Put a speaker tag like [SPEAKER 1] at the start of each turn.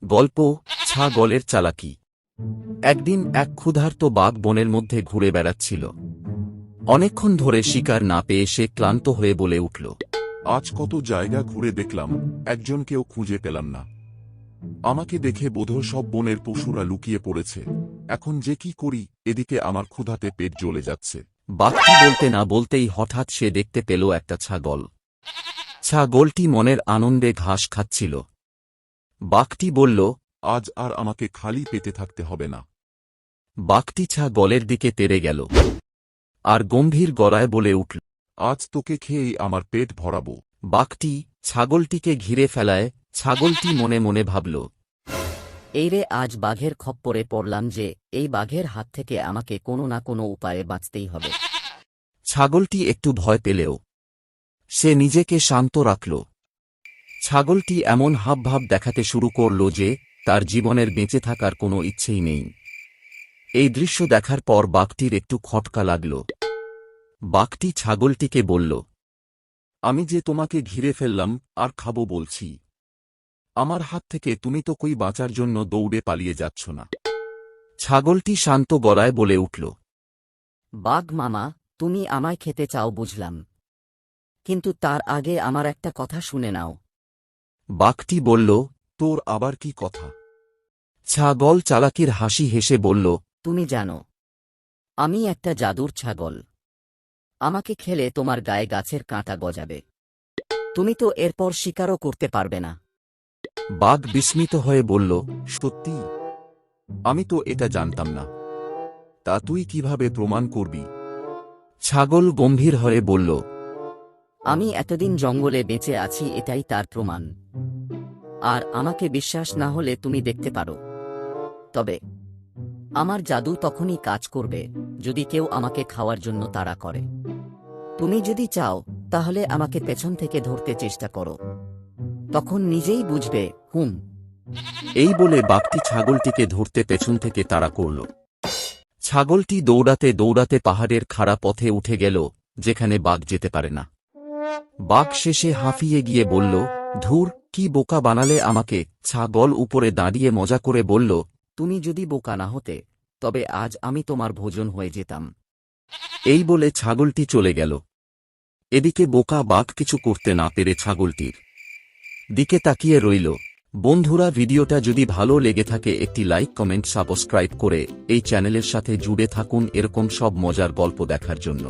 [SPEAKER 1] গল্প ছাগলের চালাকি। একদিন এক ক্ষুধার্ত বাঘ বনের মধ্যে ঘুরে বেড়াচ্ছিল। অনেকক্ষণ ধরে শিকার না পেয়ে সে ক্লান্ত হয়ে বলে উঠল,
[SPEAKER 2] আজ কত জায়গা ঘুরে দেখলাম, একজনকেও খুঁজে পেলাম না। আমাকে দেখে বোধহয় সব বনের পশুরা লুকিয়ে পড়েছে। এখন যে কি করি, এদিকে আমার ক্ষুধাতে পেট জ্বলে যাচ্ছে।
[SPEAKER 1] বাঘটি বলতে না বলতেই হঠাৎ সে দেখতে পেল একটা ছাগল। ছাগলটি মনের আনন্দে ঘাস খাচ্ছিল। বাঘটি বলল,
[SPEAKER 2] আজ আর আমাকে খালি পেটে থাকতে হবে না।
[SPEAKER 1] বাঘটি ছাগলের দিকে তেড়ে গেল আর গম্ভীর গলায় বলে উঠল,
[SPEAKER 2] আজ তোকে খেয়েই আমার পেট ভরাবো।
[SPEAKER 1] বাঘটি ছাগলটিকে ঘিরে ফেলায় ছাগলটি মনে মনে ভাবল,
[SPEAKER 3] এই রে, আজ বাঘের খপ্পরে পড়লাম যে এই বাঘের হাত থেকে আমাকে কোনো না কোনো উপায়ে বাঁচতেই হবে।
[SPEAKER 1] ছাগলটি একটু ভয় পেলেও সে নিজেকে শান্ত রাখল। ছাগলটি এমন হাবভাব দেখাতে শুরু করল যে তার জীবনের বেঁচে থাকার কোনো ইচ্ছেই নেই। এই দৃশ্য দেখার পর বাঘটির একটু খটকা লাগল। বাঘটি ছাগলটিকে বলল, আমি যে তোমাকে ঘিরে ফেললাম আর খাবো বলছি, আমার হাত থেকে তুমি তো কই বাঁচার জন্য দৌড়ে পালিয়ে যাচ্ছ না। ছাগলটি শান্ত গলায় বলে উঠল,
[SPEAKER 3] বাঘ মামা, তুমি আমায় খেতে চাও বুঝলাম, কিন্তু তার আগে আমার একটা কথা শুনে নাও।
[SPEAKER 1] বাঘটি বলল,
[SPEAKER 2] তোর আবার কি কথা?
[SPEAKER 1] ছাগল চালাকির হাসি হেসে বলল,
[SPEAKER 3] তুমি জানো, আমি একটা জাদুর ছাগল। আমাকে খেলে তোমার গায়ে গাছের কাঁটা গজাবে। তুমি তো এরপর শিকারও করতে পারবে না।
[SPEAKER 1] বাঘ বিস্মিত হয়ে বলল,
[SPEAKER 2] সত্যি? আমি তো এটা জানতাম না। তা তুই কিভাবে প্রমাণ করবি?
[SPEAKER 1] ছাগল গম্ভীর হয়ে বলল,
[SPEAKER 3] আমি এতদিন জঙ্গলে বেঁচে আছি, এটাই তার প্রমাণ। আর আমাকে বিশ্বাস না হলে তুমি দেখতে পারো। তবে আমার জাদু তখনই কাজ করবে যদি কেউ আমাকে খাওয়ার জন্য তাড়া করে। তুমি যদি চাও তাহলে আমাকে পেছন থেকে ধরতে চেষ্টা করো, তখন নিজেই বুঝবে।
[SPEAKER 1] এই বলে বাঘটি ছাগলটিকে ধরতে পেছন থেকে তাড়া করল। ছাগলটি দৌড়াতে দৌড়াতে পাহাড়ের খাড়া পথে উঠে গেল, যেখানে বাঘ যেতে পারে না। বাঘ শেষে হাঁফিয়ে গিয়ে বলল, ধুর, কি বোকা বানালে আমাকে। ছাগল উপরে দাঁড়িয়ে মজা করে বলল,
[SPEAKER 3] তুমি যদি বোকা না হতে তবে আজ আমি তোমার ভোজন হয়ে যেতাম।
[SPEAKER 1] এই বলে ছাগলটি চলে গেল। এদিকে বোকা বাঘ কিছু করতে না পেরে ছাগলটির দিকে তাকিয়ে রইল। বন্ধুরা, ভিডিওটা যদি ভালো লেগে থাকে একটি লাইক, কমেন্ট, সাবস্ক্রাইব করে এই চ্যানেলের সাথে জুড়ে থাকুন এরকম সব মজার গল্প দেখার জন্য।